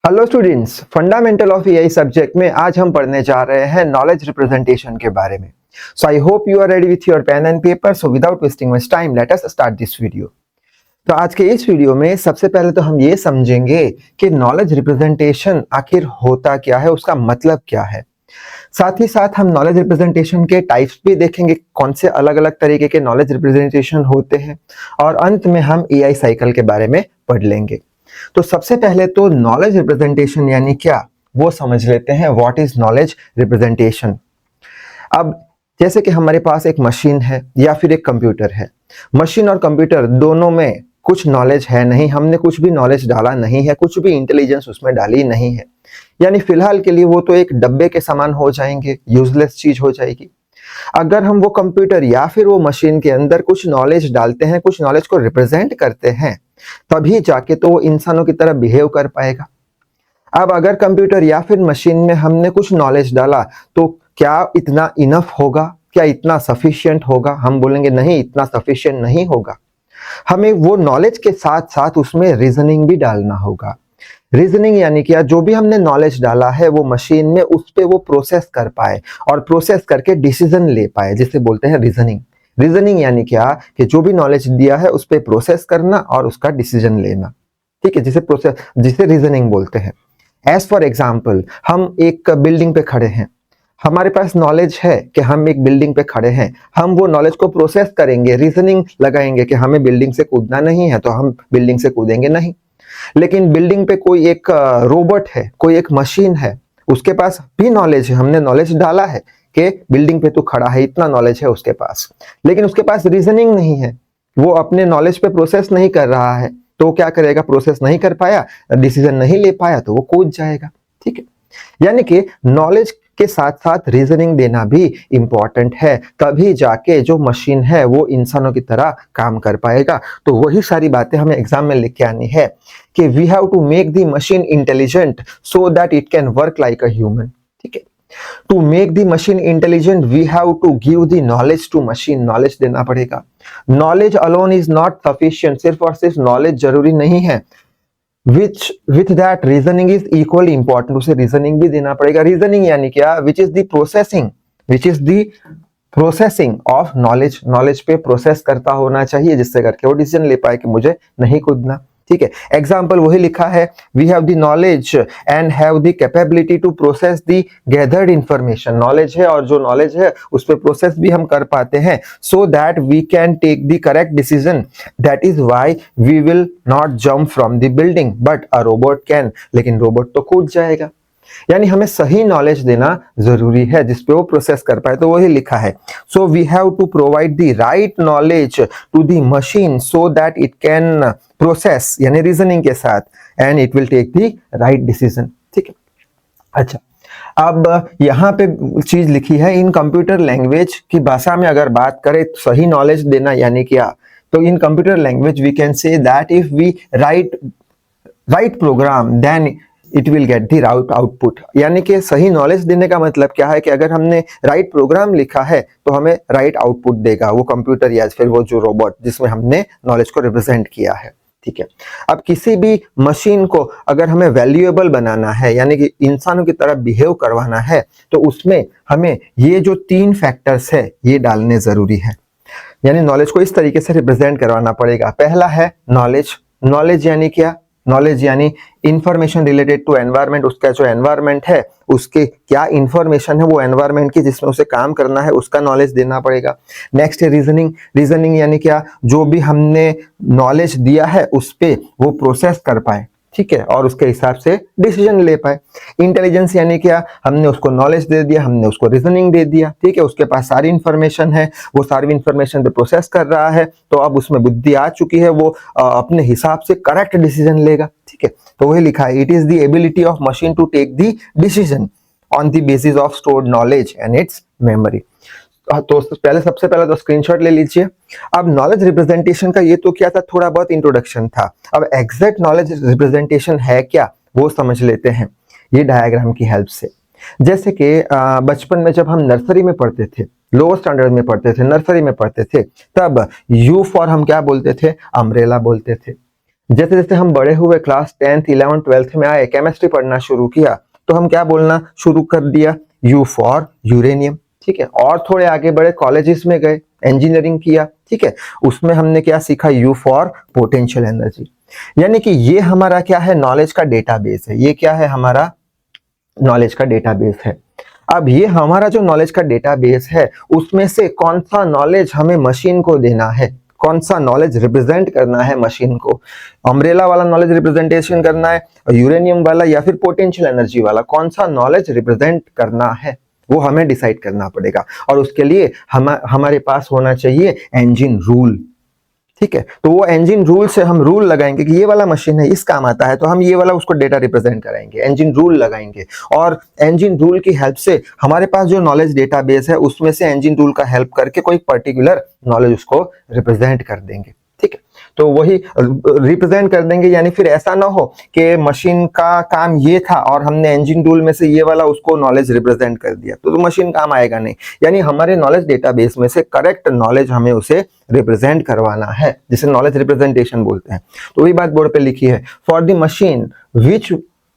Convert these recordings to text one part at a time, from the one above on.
Hello students, fundamental of AI subject में आज हम पढ़ने जा रहे हैं नॉलेज रिप्रेजेंटेशन के बारे में। So I hope you are ready with your pen and paper. So without wasting much time let us start this video. तो आज के इस वीडियो में सबसे पहले तो हम ये समझेंगे कि नॉलेज रिप्रेजेंटेशन आखिर होता क्या है, उसका मतलब क्या है। साथ ही साथ हम नॉलेज रिप्रेजेंटेशन के टाइप्स भी देखेंगे, कौन से अलग अलग तरीके के नॉलेज रिप्रेजेंटेशन होते हैं, और अंत में हम एआई साइकिल के बारे में पढ़ लेंगे। तो सबसे पहले तो नॉलेज रिप्रेजेंटेशन यानी क्या, वो समझ लेते हैं। What is knowledge representation. अब जैसे कि हमारे पास एक मशीन है या फिर एक कंप्यूटर है। मशीन और कंप्यूटर दोनों में कुछ नॉलेज है नहीं, हमने कुछ भी नॉलेज डाला नहीं है, कुछ भी इंटेलिजेंस उसमें डाली नहीं है। यानी फिलहाल के लिए वो तो एक डब्बे के समान हो जाएंगे, यूजलेस चीज हो जाएगी। अगर हम वो कंप्यूटर या फिर वो मशीन के अंदर कुछ नॉलेज डालते हैं, कुछ नॉलेज को रिप्रेजेंट करते हैं, तभी जाके तो वो इंसानों की तरह बिहेव कर पाएगा। अब अगर कंप्यूटर या फिर मशीन में हमने कुछ नॉलेज डाला तो क्या इतना इनफ होगा, क्या इतना सफिशिएंट होगा? हम बोलेंगे नहीं, इतना सफिशिएंट नहीं होगा। हमें वो नॉलेज के साथ साथ उसमें रीजनिंग भी डालना होगा। रीजनिंग यानी क्या, जो भी हमने नॉलेज डाला है वो मशीन में उस पे वो प्रोसेस कर पाए और प्रोसेस करके डिसीजन ले पाए, जिसे बोलते हैं रीजनिंग। रीजनिंग यानी क्या कि जो भी नॉलेज दिया है उस पे प्रोसेस करना और उसका डिसीजन लेना, ठीक है, जिसे रीजनिंग बोलते हैं। एज फॉर एग्जाम्पल, हम एक बिल्डिंग पे खड़े हैं, हमारे पास नॉलेज है कि हम एक बिल्डिंग पे खड़े हैं, हम वो नॉलेज को प्रोसेस करेंगे, रीजनिंग लगाएंगे कि हमें बिल्डिंग से कूदना नहीं है, तो हम बिल्डिंग से कूदेंगे नहीं। लेकिन बिल्डिंग पे कोई एक रोबोट है, कोई एक मशीन है, उसके पास भी नॉलेज है, हमने नॉलेज डाला है कि बिल्डिंग पे तो खड़ा है, इतना नॉलेज है उसके पास, लेकिन उसके पास रीजनिंग नहीं है, वो अपने नॉलेज पे प्रोसेस नहीं कर रहा है। तो क्या करेगा? प्रोसेस नहीं कर पाया, डिसीजन नहीं ले पाया, तो वो कूद जाएगा। ठीक है, यानी कि नॉलेज के साथ साथ रीजनिंग देना भी इंपॉर्टेंट है, तभी जाके जो मशीन है वो इंसानों की तरह काम कर पाएगा। तो वही सारी बातें हमें एग्जाम में लिख के आनी है कि we have to make the machine intelligent so that it can work like a human. ठीक है, to make the machine intelligent we have to give the knowledge to machine. Knowledge देना पड़ेगा। Knowledge alone is not sufficient, सिर्फ और सिर्फ knowledge जरूरी नहीं है। with that reasoning is equally important, उसे रीजनिंग भी देना पड़ेगा। रीजनिंग यानी क्या? which is the processing of knowledge. Knowledge पे प्रोसेस करता होना चाहिए जिससे करके वो डिसीजन ले पाए कि मुझे नहीं कूदना। ठीक है, एग्जाम्पल वही लिखा है, we have the knowledge and have the capability to process the gathered information. Knowledge है और जो नॉलेज है उस पर प्रोसेस भी हम कर पाते हैं, so that we can take the correct decision. That is why we will not jump from the building but a robot can. लेकिन रोबोट तो कूद जाएगा। यानी हमें सही नॉलेज देना जरूरी है जिसपे वो प्रोसेस कर पाए। तो वही लिखा है, so we have to provide the right knowledge to the machine so that it can process, यानी रीजनिंग के साथ, and it will take the right decision. ठीक है, अच्छा, अब यहाँ पे चीज लिखी है इन कंप्यूटर लैंग्वेज की भाषा में अगर बात करें तो सही नॉलेज देना यानी क्या? तो in computer language we can say that if we write program then it will get the right output. यानी कि सही नॉलेज देने का मतलब क्या है कि अगर हमने राइट प्रोग्राम लिखा है तो हमें राइट आउटपुट देगा वो कंप्यूटर या फिर वो जो रोबोट जिसमें हमने नॉलेज को रिप्रेजेंट किया है। ठीक है, अब किसी भी मशीन को अगर हमें वैल्यूएबल बनाना है, यानी कि इंसानों की तरह बिहेव करवाना है, तो उसमें हमें ये जो 3 फैक्टर्स है ये डालने जरूरी है। यानी नॉलेज को इस तरीके से रिप्रेजेंट करवाना पड़ेगा। पहला है नॉलेज। नॉलेज यानी क्या? नॉलेज यानी इंफॉर्मेशन रिलेटेड टू एनवायरनमेंट। उसका जो एनवायरनमेंट है उसके क्या इंफॉर्मेशन है वो एनवायरनमेंट की जिसमें उसे काम करना है उसका नॉलेज देना पड़ेगा। नेक्स्ट है रीजनिंग। रीजनिंग यानी क्या? जो भी हमने नॉलेज दिया है उस पे वो प्रोसेस कर पाए, ठीक है, और उसके हिसाब से डिसीजन ले पाए। इंटेलिजेंस यानी क्या? हमने उसको नॉलेज दे दिया, हमने उसको रीजनिंग दे दिया, ठीक है, उसके पास सारी इंफॉर्मेशन है, वो सारी इंफॉर्मेशन पे प्रोसेस कर रहा है, तो अब उसमें बुद्धि आ चुकी है, वो अपने हिसाब से करेक्ट डिसीजन लेगा। ठीक है, तो वही लिखा है, it is the ability of machine to take the decision on the basis of stored knowledge and its memory. तो सबसे पहले तो स्क्रीनशॉट ले लीजिए। अब नॉलेज रिप्रेजेंटेशन का ये तो क्या था, थोड़ा बहुत इंट्रोडक्शन था। अब एग्जैक्ट नॉलेज रिप्रेजेंटेशन है क्या वो समझ लेते हैं ये डायग्राम की हेल्प से। जैसे कि बचपन में जब हम नर्सरी में पढ़ते थे, लोअर स्टैंडर्ड में पढ़ते थे, नर्सरी में पढ़ते थे, तब यू फॉर हम क्या बोलते थे? अम्ब्रेला बोलते थे। जैसे जैसे हम बड़े हुए, क्लास 10th 11th 12th में आए, केमिस्ट्री पढ़ना शुरू किया, तो हम क्या बोलना शुरू कर दिया, यू फॉर यूरेनियम, ठीक है। और थोड़े आगे बढ़े, कॉलेजेस में गए, इंजीनियरिंग किया, ठीक है, उसमें हमने क्या सीखा, यू फॉर पोटेंशियल एनर्जी। यानी कि ये हमारा क्या है, नॉलेज का डेटाबेस है। ये क्या है, हमारा नॉलेज का डेटाबेस है। अब ये हमारा जो नॉलेज का डेटाबेस है, उसमें से कौन सा नॉलेज हमें मशीन को देना है, कौन सा नॉलेज रिप्रेजेंट करना है मशीन को, अम्ब्रेला वाला नॉलेज रिप्रेजेंटेशन करना है, यूरेनियम वाला, या फिर पोटेंशियल एनर्जी वाला, कौन सा नॉलेज रिप्रेजेंट करना है, वो हमें डिसाइड करना पड़ेगा। और उसके लिए हमारे पास होना चाहिए इंजन रूल, ठीक है। तो वो इंजन रूल से हम रूल लगाएंगे कि ये वाला मशीन है, इस काम आता है, तो हम ये वाला उसको डेटा रिप्रेजेंट कराएंगे, इंजन रूल लगाएंगे। और इंजन रूल की हेल्प से हमारे पास जो नॉलेज डेटाबेस है, उसमें से इंजन रूल का हेल्प करके कोई पर्टिकुलर नॉलेज उसको रिप्रेजेंट कर देंगे, ठीक है। तो वही रिप्रेजेंट कर देंगे, यानी फिर ऐसा ना हो कि मशीन का काम ये था और हमने इंजन रूल में से ये वाला उसको नॉलेज रिप्रेजेंट कर दिया, तो मशीन काम आएगा नहीं। यानी हमारे नॉलेज डेटाबेस में से करेक्ट नॉलेज हमें उसे रिप्रेजेंट करवाना है, जिसे नॉलेज रिप्रेजेंटेशन बोलते हैं। तो वही बात बोर्ड पे लिखी है, for the machine which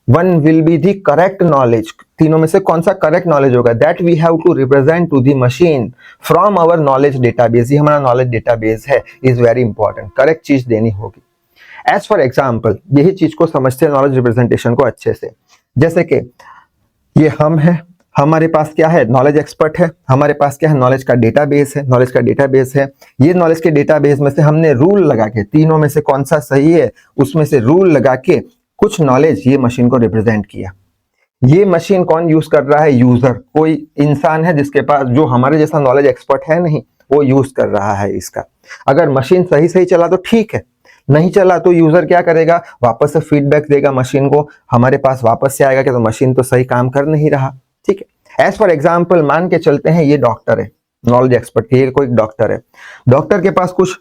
one will be the correct knowledge, तीनों में से कौन सा करेक्ट नॉलेज होगा, that we have to represent to the machine from our knowledge database. ये हमारा नॉलेज डेटाबेस है, इज वेरी इंपॉर्टेंट, करेक्ट चीज देनी होगी। एज फॉर एग्जाम्पल, यही चीज को समझते हैं नॉलेज रिप्रेजेंटेशन को अच्छे से। जैसे कि ये हम है, हमारे पास क्या है, नॉलेज एक्सपर्ट है, हमारे पास क्या है, नॉलेज का डेटाबेस है, नॉलेज का डेटाबेस है। ये नॉलेज के डेटाबेस में से हमने रूल लगा के, तीनों में से कौन सा सही है, उसमें से रूल लगा के कुछ नॉलेज ये मशीन को रिप्रेजेंट किया। ये मशीन कौन यूज कर रहा है, यूजर, कोई इंसान है जिसके पास, जो हमारे जैसा नॉलेज एक्सपर्ट है नहीं, वो यूज कर रहा है इसका। अगर मशीन सही सही चला तो ठीक है, नहीं चला तो यूजर क्या करेगा, वापस से फीडबैक देगा मशीन को, हमारे पास वापस से आएगा कि तो मशीन तो सही काम कर नहीं रहा, ठीक है। एज फॉर एग्जाम्पल, मान के चलते हैं ये डॉक्टर है, नॉलेज एक्सपर्ट, ये कोई डॉक्टर है, डॉक्टर के पास कुछ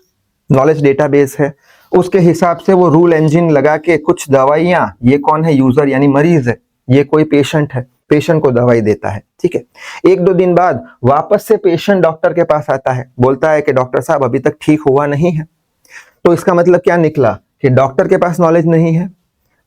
नॉलेज डेटाबेस है, उसके हिसाब से वो रूल इंजन लगा के कुछ दवाइयां, ये कौन है, यूजर यानी मरीज है, ये कोई पेशेंट है, पेशेंट को दवाई देता है, ठीक है। एक दो दिन बाद वापस से पेशेंट डॉक्टर के पास आता है, बोलता है कि डॉक्टर साहब अभी तक ठीक हुआ नहीं है। तो इसका मतलब क्या निकला कि डॉक्टर के पास नॉलेज नहीं है,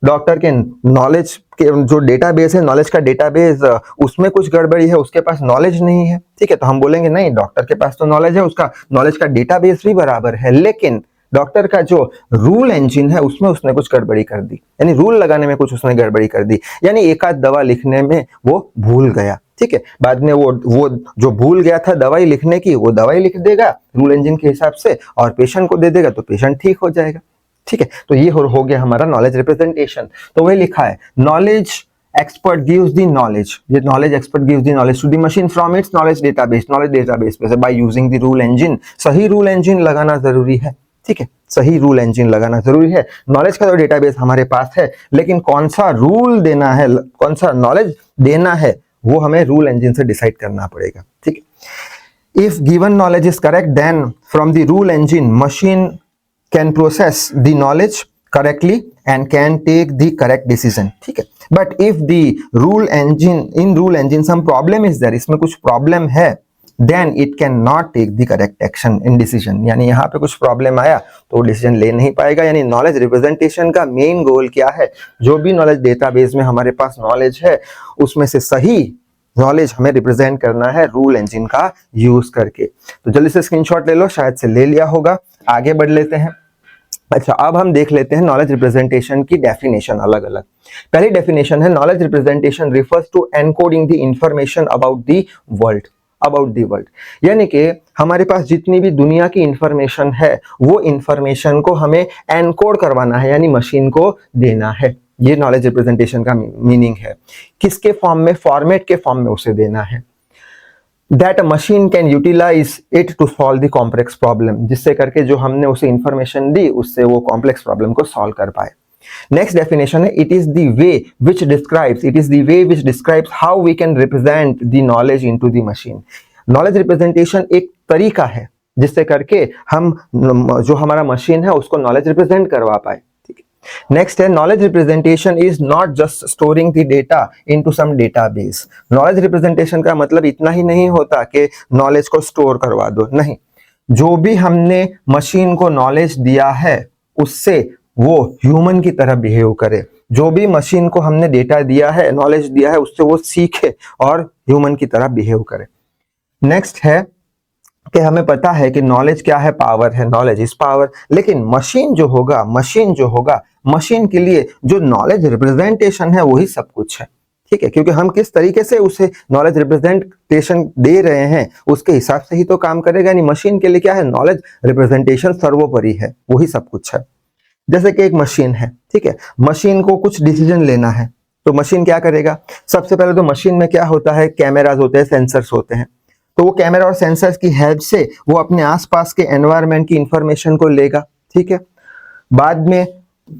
डॉक्टर के नॉलेज के जो डेटाबेस है, नॉलेज का डेटाबेस, उसमें कुछ गड़बड़ी है, उसके पास नॉलेज नहीं है, ठीक है। तो हम बोलेंगे नहीं, डॉक्टर के पास तो नॉलेज है, उसका नॉलेज का डेटाबेस भी बराबर है, लेकिन डॉक्टर का जो रूल इंजन है उसमें उसने कुछ गड़बड़ी कर दी, यानी रूल लगाने में कुछ उसने गड़बड़ी कर दी, यानी एक आध दवा लिखने में वो भूल गया, ठीक है। बाद में वो जो भूल गया था दवाई लिखने की, वो दवाई लिख देगा रूल इंजन के हिसाब से और पेशेंट को दे देगा, तो पेशेंट ठीक हो जाएगा, ठीक है। तो ये हो गया हमारा नॉलेज रिप्रेजेंटेशन। तो वही लिखा है, knowledge expert gives the knowledge, ये knowledge expert gives the knowledge to the machine from its knowledge database पे से by using the rule engine. सही रूल इंजन लगाना जरूरी है, ठीक है, सही रूल इंजन लगाना जरूरी है। नॉलेज का जो डेटाबेस हमारे पास है, लेकिन कौन सा रूल देना है, कौन सा नॉलेज देना है, वो हमें रूल इंजन से डिसाइड करना पड़ेगा, ठीक है। If given knowledge is correct, then from the rule engine machine can process the knowledge correctly and can take the correct decision, ठीक है। but if the rule engine some problem is there, इसमें कुछ problem है, then it cannot take the correct action in decision, यानी यहाँ पे कुछ problem आया तो डिसीजन ले नहीं पाएगा। यानी नॉलेज रिप्रेजेंटेशन का मेन गोल क्या है, जो भी नॉलेज डेटाबेस में हमारे पास नॉलेज है, उसमें से सही नॉलेज हमें रिप्रेजेंट करना है रूल इंजन का यूज करके। तो जल्दी से स्क्रीनशॉट ले लो, शायद से ले लिया होगा। आगे बढ़ लेते हैं। अच्छा, अब हम देख लेते हैं नॉलेज रिप्रेजेंटेशन की डेफिनेशन अलग अलग। पहली डेफिनेशन है, knowledge representation refers to encoding the information about the world, यानी कि हमारे पास जितनी भी दुनिया की इंफॉर्मेशन है, वो इंफॉर्मेशन को हमें एनकोड करवाना है, यानी मशीन को देना है। ये नॉलेज रिप्रेजेंटेशन का मीनिंग है। किसके फॉर्म में, फॉर्मेट के फॉर्म में उसे देना है। That a machine can utilize it to solve the complex problem, जिससे करके जो हमने उसे इंफॉर्मेशन दी, उससे वो कॉम्प्लेक्स प्रॉब्लम को सॉल्व कर पाए। नेक्स्ट डेफिनेशन है, it is the way which describes how we can represent the knowledge into the machine। Knowledge representation एक तरीका है जिससे करके हम जो हमारा मशीन है उसको नॉलेज रिप्रेजेंट करवा पाए। नेक्स्ट है, knowledge representation is not just storing the data into some database. Knowledge representation का मतलब इतना ही नहीं होता कि नॉलेज को स्टोर करवा दो, नहीं, जो भी हमने मशीन को नॉलेज दिया है उससे वो ह्यूमन की तरह बिहेव करे, जो भी मशीन को हमने डेटा दिया है, नॉलेज दिया है, उससे वो सीखे और ह्यूमन की तरह बिहेव करे। नेक्स्ट है कि हमें पता है कि नॉलेज क्या है, पावर है, नॉलेज इज पावर। लेकिन मशीन जो होगा मशीन के लिए जो नॉलेज रिप्रेजेंटेशन है वही सब कुछ है, ठीक है, क्योंकि हम किस तरीके से उसे नॉलेज रिप्रेजेंटेशन दे रहे हैं उसके हिसाब से ही तो काम करेगा। यानी मशीन के लिए क्या है, नॉलेज रिप्रेजेंटेशन सर्वोपरि है, वही सब कुछ है। जैसे कि एक मशीन है, ठीक है, मशीन को कुछ डिसीजन लेना है तो मशीन क्या करेगा, सबसे पहले तो मशीन में क्या होता है, कैमरास होते हैं, सेंसर्स होते हैं, तो वो कैमरा और सेंसर्स की हेल्प से वो अपने आसपास के एनवायरनमेंट की इंफॉर्मेशन को लेगा, ठीक है। बाद में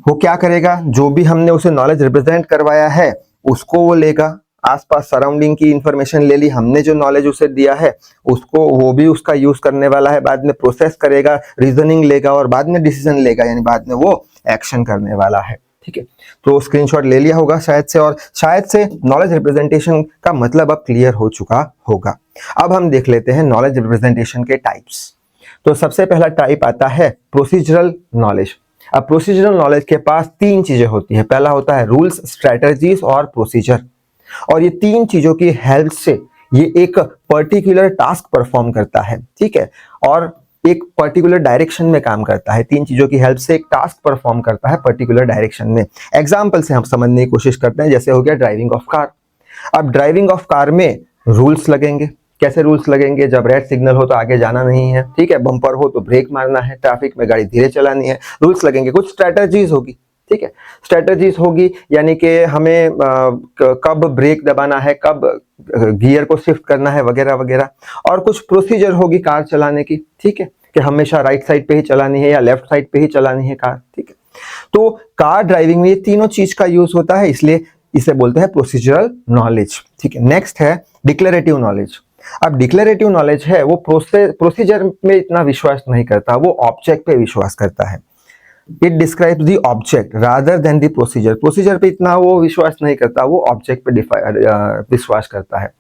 वो क्या करेगा, जो भी हमने उसे नॉलेज रिप्रेजेंट करवाया है उसको वो लेगा, आसपास सराउंडिंग की इंफॉर्मेशन ले ली, हमने जो नॉलेज उसे दिया है उसको वो भी उसका यूज करने वाला है, बाद में प्रोसेस करेगा, रीजनिंग लेगा और बाद में डिसीजन लेगा, यानी बाद में वो एक्शन करने वाला है, ठीक है। तो स्क्रीनशॉट ले लिया होगा शायद से, और शायद से नॉलेज रिप्रेजेंटेशन का मतलब अब क्लियर हो चुका होगा। अब हम देख लेते हैं नॉलेज रिप्रेजेंटेशन के टाइप्स। तो सबसे पहला टाइप आता है प्रोसीजरल नॉलेज। अब प्रोसीजरल नॉलेज के पास तीन चीजें होती है, पहला होता है रूल्स, स्ट्रेटजीज और प्रोसीजर, और ये तीन चीजों की हेल्प से ये एक पर्टिकुलर टास्क परफॉर्म करता है, ठीक है, और एक पर्टिकुलर डायरेक्शन में काम करता है। तीन चीजों की हेल्प से एक टास्क परफॉर्म करता है पर्टिकुलर डायरेक्शन में। एग्जाम्पल से हम समझने की कोशिश करते हैं, जैसे हो गया ड्राइविंग ऑफ कार। अब ड्राइविंग ऑफ कार में रूल्स लगेंगे। कैसे रूल्स लगेंगे, जब रेड सिग्नल हो तो आगे जाना नहीं है, ठीक है, बम्पर हो तो ब्रेक मारना है, ट्रैफिक में गाड़ी धीरे चलानी है, रूल्स लगेंगे। कुछ स्ट्रेटजीज होगी, ठीक है, स्ट्रेटजीज होगी, यानी कि हमें कब ब्रेक दबाना है, कब गियर को शिफ्ट करना है, वगैरह वगैरह। और कुछ प्रोसीजर होगी कार चलाने की, ठीक है, कि हमेशा राइट साइड पे ही चलानी है या लेफ्ट साइड पे ही चलानी है कार, ठीक है। तो कार ड्राइविंग में ये तीनों चीज का यूज होता है, इसलिए इसे बोलते हैं प्रोसीजरल नॉलेज, ठीक है। नेक्स्ट है डिक्लेरेटिव नॉलेज। अब डिक्लेरेटिव नॉलेज है वो प्रोसीजर में इतना विश्वास नहीं करता, वो ऑब्जेक्ट पे विश्वास करता है। It describes the object rather than the procedure. Procedure पे इतना वो विश्वास नहीं करता, वो ऑब्जेक्ट पे विश्वास करता है।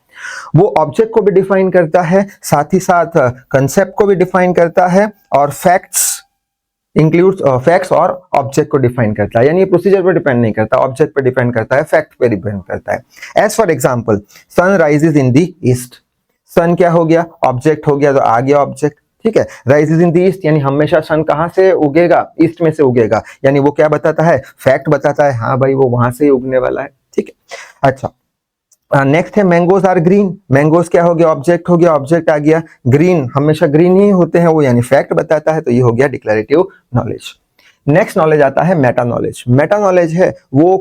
वो ऑब्जेक्ट को भी डिफाइन करता है, साथ ही साथ कंसेप्ट को भी डिफाइन करता है, और फैक्ट्स इंक्लूड्स फैक्ट्स और ऑब्जेक्ट को डिफाइन करता है। यानी ये प्रोसीजर पर डिपेंड नहीं करता, ऑब्जेक्ट पर डिपेंड करता है, फैक्ट पे डिपेंड करता है। As for example, sun rises in the east. Sun क्या हो गया, ऑब्जेक्ट हो गया, तो आ गया ऑब्जेक्ट, ठीक है। राइजेस इन द ईस्ट यानी हमेशा सन कहां से उगेगा, ईस्ट में से उगेगा, यानी वो क्या बताता है, फैक्ट बताता है, हाँ भाई वो वहां से ही उगने वाला है, ठीक है। अच्छा, नेक्स्ट है मैंगोज आर ग्रीन। मैंगोज क्या हो गया, ऑब्जेक्ट हो गया, ऑब्जेक्ट आ गया, ग्रीन हमेशा ग्रीन ही होते हैं वो, यानी फैक्ट बताता है, तो ये हो गया डिक्लेरेटिव नॉलेज। नेक्स्ट नॉलेज आता है मेटा नॉलेज। मेटा नॉलेज है वो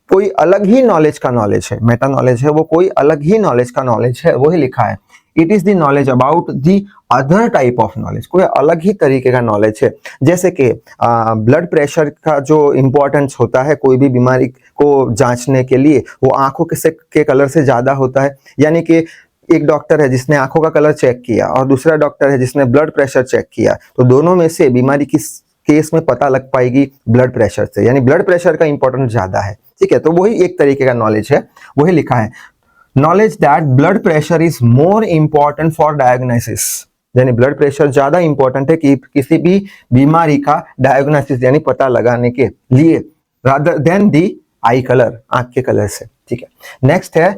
कोई अलग ही नॉलेज का नॉलेज है, मेटा नॉलेज है वो कोई अलग ही नॉलेज का नॉलेज है, वही लिखा है। It is the knowledge about the other type of knowledge, कोई अलग ही तरीके का नॉलेज है। जैसे कि ब्लड प्रेशर का जो इंपॉर्टेंस होता है कोई भी बीमारी को जांचने के लिए, वो आंखों के कलर से ज्यादा होता है। यानी कि एक डॉक्टर है जिसने आंखों का कलर चेक किया और दूसरा डॉक्टर है जिसने ब्लड प्रेशर चेक किया, तो दोनों में से बीमारी किस केस में पता लग पाएगी, ब्लड प्रेशर से, यानी ब्लड प्रेशर का इंपॉर्टेंस ज्यादा है, ठीक है। तो वही एक तरीके का नॉलेज है, वही लिखा है, knowledge that blood pressure is more important for diagnosis. यानी ब्लड प्रेशर ज्यादा इंपॉर्टेंट है कि किसी भी बीमारी का डायग्नोसिस यानी पता लगाने के लिए, रादर देन दी आई कलर, आंख के कलर से, ठीक है। नेक्स्ट है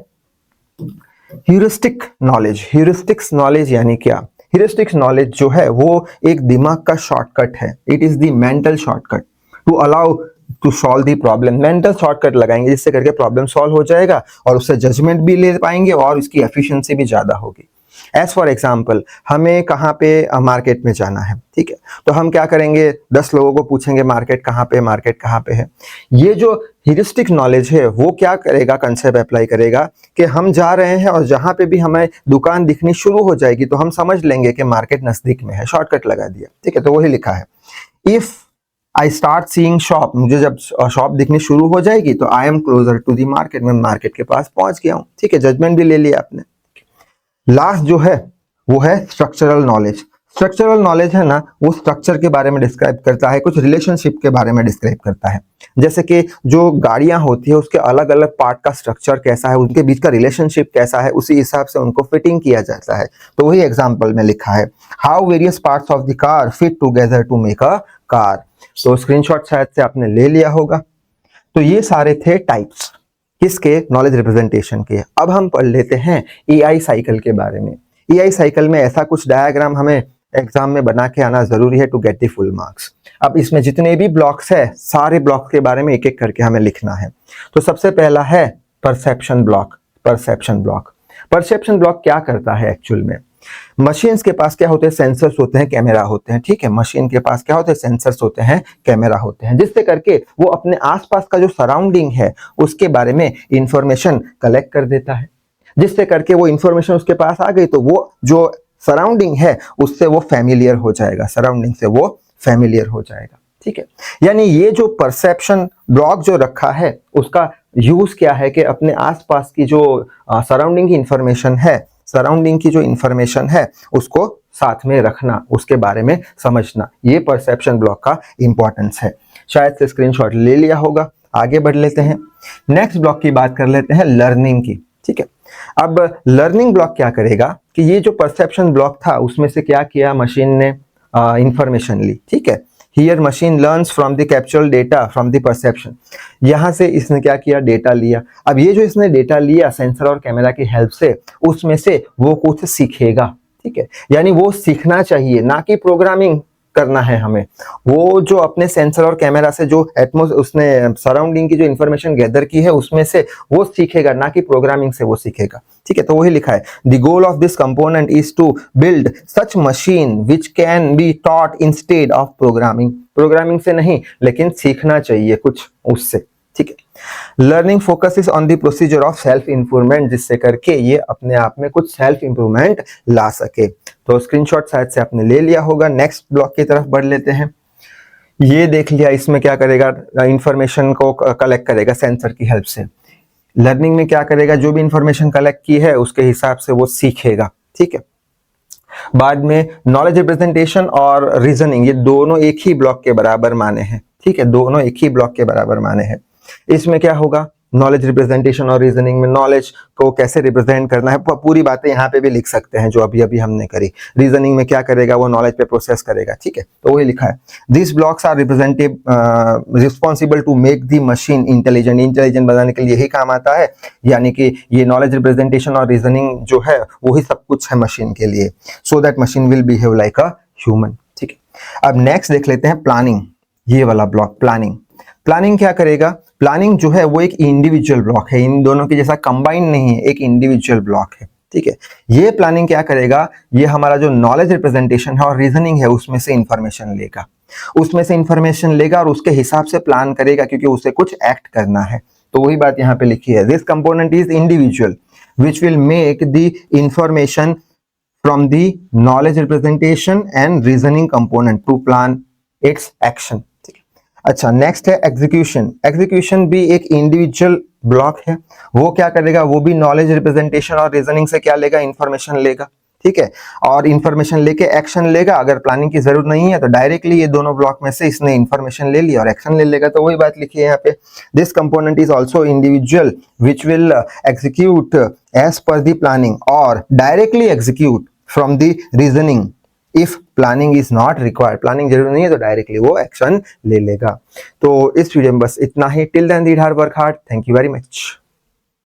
ह्यूरिस्टिक नॉलेज। ह्यूरिस्टिक्स नॉलेज यानी क्या, ह्यूरिस्टिक्स नॉलेज जो है वो एक दिमाग का शॉर्टकट है। It is the mental shortcut to allow to solve the problem. Mental shortcut लगाएंगे जिससे करके प्रॉब्लम सॉल्व हो जाएगा और उससे जजमेंट भी ले पाएंगे और उसकी एफिशिएंसी भी ज्यादा होगी। एज फॉर एग्जाम्पल, हमें कहाँ पे मार्केट में जाना है, ठीक है, तो हम क्या करेंगे, 10 लोगों को पूछेंगे मार्केट कहाँ पे, मार्केट कहाँ पे है। ये जो ह्यूरिस्टिक नॉलेज है वो क्या करेगा, कंसेप्ट अप्लाई करेगा कि हम जा रहे हैं और जहां पे भी हमें दुकान दिखनी शुरू हो जाएगी तो हम समझ लेंगे कि मार्केट नजदीक में है, शॉर्टकट लगा दिया, ठीक है। तो वही लिखा है, if I start seeing shop, मुझे जब शॉप दिखनी शुरू हो जाएगी तो I am closer to the market, मैं मार्केट के पास पहुंच गया हूं, ठीक है, जजमेंट भी ले लिया आपने। लास्ट जो है वो है स्ट्रक्चरल नॉलेज। स्ट्रक्चरल नॉलेज है ना, वो स्ट्रक्चर के बारे में डिस्क्राइब करता है, कुछ रिलेशनशिप के बारे में डिस्क्राइब करता है। जैसे कि जो गाड़ियां होती है उसके अलग अलग पार्ट का स्ट्रक्चर कैसा है, उनके बीच का रिलेशनशिप कैसा है, उसी हिसाब से उनको फिटिंग किया जाता है। तो वही एग्जाम्पल में लिखा है, how various parts of the car fit together to make a car. तो स्क्रीनशॉट शायद से आपने ले लिया होगा। तो ये सारे थे टाइप्स किसके, नॉलेज रिप्रेजेंटेशन के। अब हम पढ़ लेते हैं एआई साइकिल के बारे में। एआई साइकिल में ऐसा कुछ डायग्राम हमें एग्जाम में बना के आना जरूरी है to get the full marks. अब इसमें जितने भी ब्लॉक्स है, सारे ब्लॉक्स के बारे में एक एक करके हमें लिखना है। तो सबसे पहला है perception block. Perception block, perception block क्या करता है एक्चुअल में? मशीन्स के पास क्या होते हैं, सेंसर्स होते हैं, कैमरा होते हैं, ठीक है। मशीन के पास क्या होते हैं, सेंसर्स होते हैं, कैमरा होते हैं, जिससे करके वो अपने आसपास का जो सराउंडिंग है उसके बारे में इंफॉर्मेशन कलेक्ट कर देता है। जिससे करके वो इंफॉर्मेशन उसके पास आ गई तो वो जो सराउंडिंग है उससे वो फैमिलियर हो जाएगा, सराउंडिंग से वो फैमिलियर हो जाएगा, ठीक है। यानी ये जो परसेप्शन ब्लॉक जो रखा है उसका यूज क्या है कि अपने आसपास की जो सराउंडिंग की इंफॉर्मेशन है, सराउंडिंग की जो इंफॉर्मेशन है उसको साथ में रखना, उसके बारे में समझना, ये परसेप्शन ब्लॉक का इंपॉर्टेंस है। शायद से स्क्रीनशॉट ले लिया होगा। आगे बढ़ लेते हैं, नेक्स्ट ब्लॉक की बात कर लेते हैं, लर्निंग की, ठीक है। अब लर्निंग ब्लॉक क्या करेगा कि ये जो परसेप्शन ब्लॉक था उसमें से क्या किया, मशीन ने इंफॉर्मेशन ली, ठीक है। Here machine learns from the captured data from the perception. यहां से इसने क्या किया, डेटा लिया। अब ये जो इसने डेटा लिया सेंसर और कैमरा की हेल्प से, उसमें से वो कुछ सीखेगा, ठीक है। यानी वो सीखना चाहिए, ना कि प्रोग्रामिंग करना है हमें। वो जो अपने सेंसर और कैमरा से जो उसने सराउंडिंग की जो इंफॉर्मेशन गैदर की है उसमें से वो सीखेगा, ना कि प्रोग्रामिंग से वो सीखेगा, ठीक है। तो वही लिखा है, the goal of this component is to build such machine which can be taught instead of programming. Programming से नहीं, लेकिन सीखना चाहिए कुछ उससे, ठीक है। Learning focuses on the procedure of self improvement, जिससे करके ये अपने आप में कुछ सेल्फ इंप्रूवमेंट ला सके। तो स्क्रीनशॉट शायद से आपने ले लिया होगा। नेक्स्ट ब्लॉक की तरफ बढ़ लेते हैं। ये देख लिया, इसमें क्या करेगा, इंफॉर्मेशन को कलेक्ट करेगा सेंसर की हेल्प से। लर्निंग में क्या करेगा, जो भी इंफॉर्मेशन कलेक्ट की है उसके हिसाब से वो सीखेगा, ठीक है। बाद में नॉलेज रिप्रेजेंटेशन और रीजनिंग, ये दोनों एक ही ब्लॉक के बराबर माने हैं, ठीक है। दोनों एक ही ब्लॉक के बराबर माने हैं। इसमें क्या होगा, नॉलेज रिप्रेजेंटेशन और रीजनिंग में नॉलेज को कैसे रिप्रेजेंट करना है, पूरी बातें यहाँ पे भी लिख सकते हैं जो अभी अभी हमने करी। रीजनिंग में क्या करेगा, वो नॉलेज पे प्रोसेस करेगा, ठीक है। तो वही लिखा है, this blocks are representative responsible to make the machine intelligent. Intelligent बनाने के लिए यही काम आता है, यानी कि ये नॉलेज रिप्रेजेंटेशन और रीजनिंग जो है वही सब कुछ है मशीन के लिए, so that machine will behave like a human, ठीक है। अब नेक्स्ट देख लेते हैं प्लानिंग, ये वाला ब्लॉक प्लानिंग। प्लानिंग क्या करेगा, प्लानिंग जो है वो एक इंडिविजुअल ब्लॉक है, इन दोनों के जैसा कंबाइन नहीं है, एक इंडिविजुअल ब्लॉक है, ठीक है। ये प्लानिंग क्या करेगा, ये हमारा जो नॉलेज रिप्रेजेंटेशन है और रीजनिंग है उसमें से इंफॉर्मेशन लेगा, उसमें से इंफॉर्मेशन लेगा और उसके हिसाब से प्लान करेगा, क्योंकि उसे कुछ एक्ट करना है। तो वही बात यहाँ पे लिखी है, this component is individual which will make the information from the knowledge representation and reasoning component to plan its action. अच्छा, नेक्स्ट है एग्जीक्यूशन। एग्जीक्यूशन भी एक इंडिविजुअल ब्लॉक है। वो क्या करेगा, वो भी नॉलेज रिप्रेजेंटेशन और रीजनिंग से क्या लेगा, इंफॉर्मेशन लेगा, ठीक है। और इंफॉर्मेशन लेके एक्शन लेगा। अगर प्लानिंग की जरूरत नहीं है तो डायरेक्टली ये दोनों ब्लॉक में से इसने इंफॉर्मेशन ले लिया और एक्शन ले लेगा। तो वही बात लिखी है यहाँ पे, this component is also individual which will execute as per the planning or directly execute from the reasoning if planning is not required. Planning जरूरी नहीं है तो डायरेक्टली वो एक्शन ले लेगा। तो इस वीडियो में बस इतना ही। Till then read hard, work hard. Thank you very much.